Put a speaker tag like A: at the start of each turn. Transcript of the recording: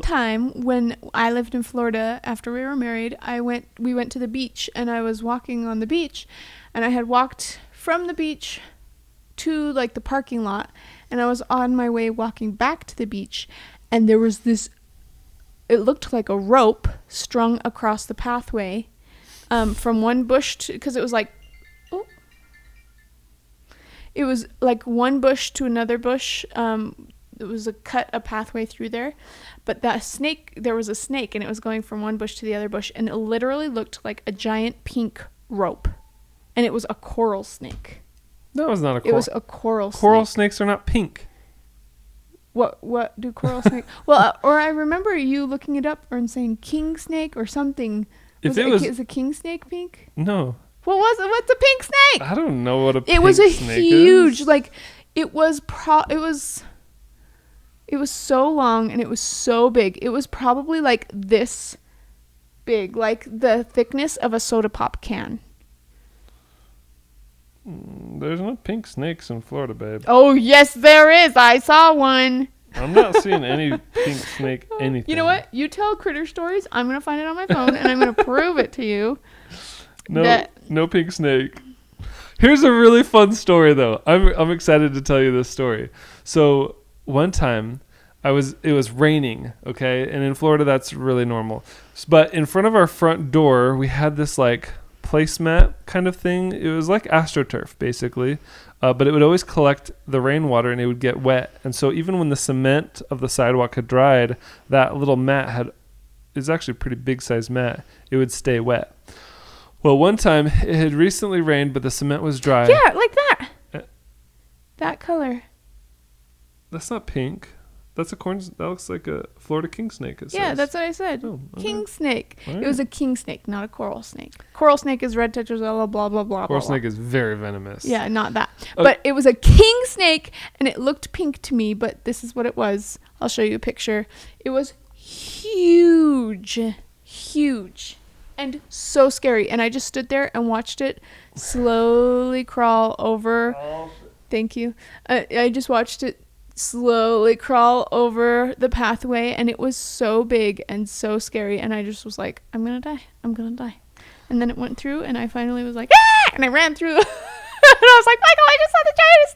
A: time when I lived in Florida after we were married, we went to the beach, and I was walking on the beach, and I had walked from the beach to like the parking lot, and I was on my way walking back to the beach, and there was this, it looked like a rope strung across the pathway from one bush to, because it was like, it was like one bush to another bush. It was a pathway through there, but there was a snake, and it was going from one bush to the other bush, and it literally looked like a giant pink rope, and it was a coral snake.
B: That was not a coral.
A: It was a coral snake.
B: Coral snakes are not pink.
A: What do coral snakes? Well, or I remember you looking it up and saying king snake or something. Is a king snake pink?
B: No.
A: What's a pink snake?
B: I don't know what a pink snake is.
A: It was a huge, like, it was so long and it was so big. It was probably like this big, like the thickness of a soda pop can.
B: There's no pink snakes in Florida, babe.
A: Oh, yes, there is. I saw one.
B: I'm not seeing any pink snake anything.
A: You know what? You tell critter stories. I'm going to find it on my phone, and I'm going to prove it to you.
B: No pink snake. Here's a really fun story, though. I'm excited to tell you this story. So one time, it was raining, okay? And in Florida, that's really normal. But in front of our front door, we had this, like, placemat kind of thing. It was like AstroTurf, basically. But it would always collect the rainwater, and it would get wet. And so even when the cement of the sidewalk had dried, that little mat it's actually a pretty big-sized mat. It would stay wet. Well, one time, it had recently rained, but the cement was dry.
A: Yeah, like that. That color.
B: That's not pink. That looks like a Florida king snake.
A: Yeah, that's what I said.
B: Oh, okay.
A: King snake.
B: Right.
A: It was a king snake, not a coral snake. Coral snake is red tetrazoa, blah, blah, blah,
B: Coral
A: blah,
B: snake
A: blah.
B: is very venomous.
A: Yeah, not that.
B: Okay.
A: But it was a king snake, and it looked pink to me, but this is what it was. I'll show you a picture. It was huge, and so scary. And I just stood there and watched it slowly crawl over. Thank you. I just watched it slowly crawl over the pathway, and it was so big and so scary, and I just was like, I'm gonna die, and then it went through, and I finally was like, ah! And I ran through and I was like, Michael, I just saw the giant